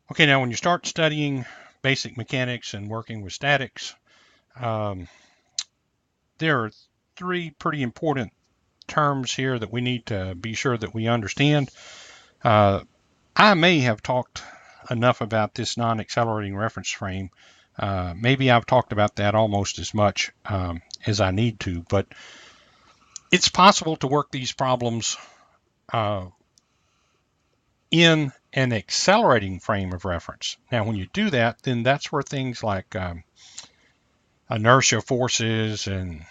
Okay, now when you start studying basic mechanics and working with statics, um, there are three pretty important terms here that we need to be sure that we understand. Uh, I may have talked enough about this non-accelerating reference frame. Maybe I've talked about that almost as much as I need to, but it's possible to work these problems uh, in an accelerating frame of reference. Now, when you do that, then that's where things like inertia forces and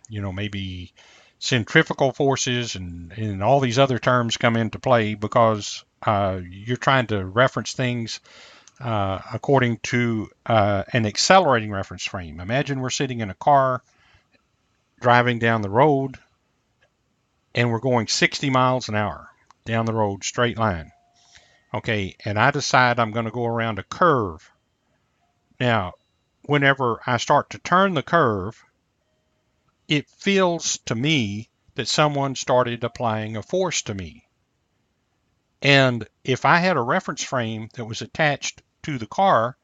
maybe centrifugal forces and all these other terms come into play because you're trying to reference things according to an accelerating reference frame. Imagine we're sitting in a car driving down the road and we're going 60 miles an hour down the road, straight line. Okay, and I decide I'm going to go around a curve. Now, whenever I start to turn the curve, it feels to me that someone started applying a force to me. And if I had a reference frame that was attached to the car,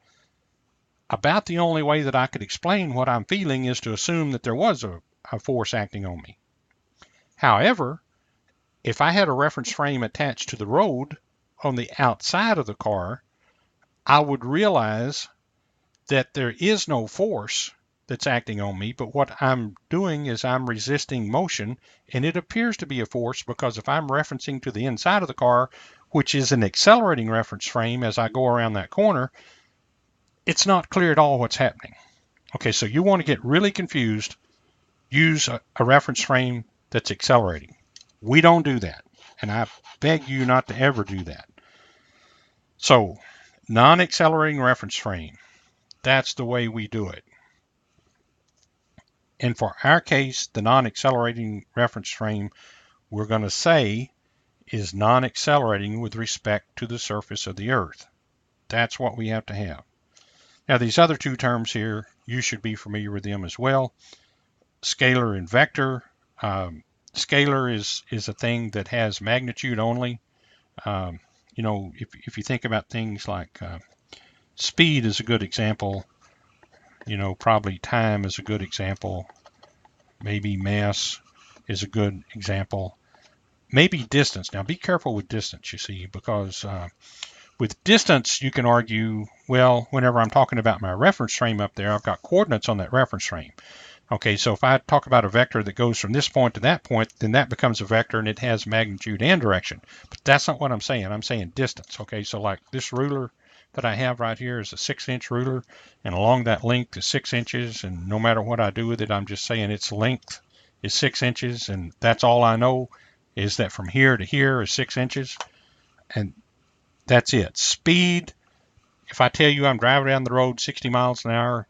about the only way that I could explain what I'm feeling is to assume that there was a force acting on me. However, if I had a reference frame attached to the road on the outside of the car, I would realize that there is no force that's acting on me, but what I'm doing is I'm resisting motion, and it appears to be a force because if I'm referencing to the inside of the car, which is an accelerating reference frame as I go around that corner, it's not clear at all what's happening. Okay, so you want to get really confused, use a reference frame that's accelerating. We don't do that, and I beg you not to ever do that. So, non-accelerating reference frame, that's the way we do it. And for our case, the non-accelerating reference frame we're going to say is non-accelerating with respect to the surface of the Earth. That's what we have to have. Now, these other two terms here, you should be familiar with them as well. Scalar and vector. Scalar is a thing that has magnitude only. If you think about things like speed is a good example, probably time is a good example, maybe mass is a good example, maybe distance. Now, be careful with distance, you see, because with distance, you can argue, well, whenever I'm talking about my reference frame up there, I've got coordinates on that reference frame. Okay, so if I talk about a vector that goes from this point to that point, then that becomes a vector and it has magnitude and direction. But that's not what I'm saying. I'm saying distance. Okay, so like this ruler that I have right here is a 6-inch ruler, and along that length is 6 inches, and no matter what I do with it, I'm just saying its length is 6 inches, and that's all I know is that from here to here is 6 inches, and that's it. Speed, if I tell you I'm driving down the road 60 miles an hour,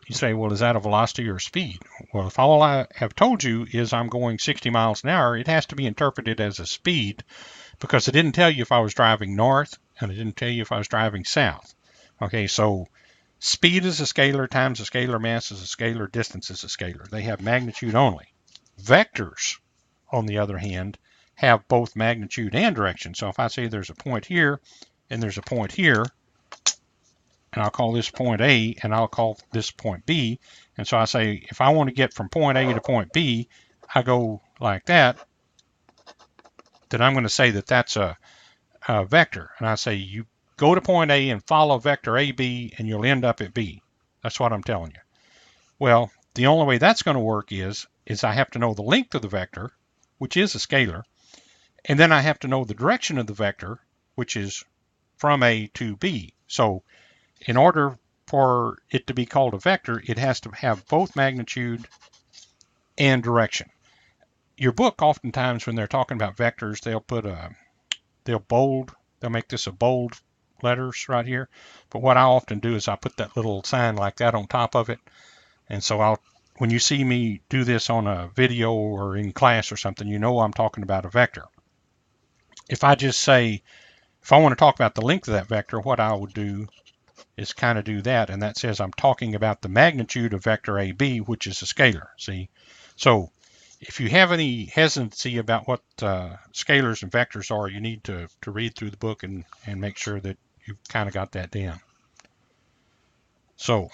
you say, well, is that a velocity or speed? Well, if all I have told you is I'm going 60 miles an hour, it has to be interpreted as a speed because it didn't tell you if I was driving north and it didn't tell you if I was driving south. Okay, so speed is a scalar times a scalar mass is a scalar, distance is a scalar. They have magnitude only. Vectors, on the other hand, have both magnitude and direction. So if I say there's a point here and there's a point here, and I'll call this point A, and I'll call this point B. And so I say, if I want to get from point A to point B, I go like that, then I'm going to say that that's a vector. And I say, you go to point A and follow vector AB, and you'll end up at B. That's what I'm telling you. Well, the only way that's going to work is I have to know the length of the vector, which is a scalar, and then I have to know the direction of the vector, which is from A to B. So in order for it to be called a vector, it has to have both magnitude and direction. Your book, oftentimes, when they're talking about vectors, they'll make this a bold letters right here. But what I often do is I put that little sign like that on top of it. And so when you see me do this on a video or in class or something, you know I'm talking about a vector. If I want to talk about the length of that vector, what I would do is kind of do that, and that says I'm talking about the magnitude of vector AB, which is a scalar. See, so if you have any hesitancy about what scalars and vectors are, you need to read through the book and make sure that you've kind of got that down. So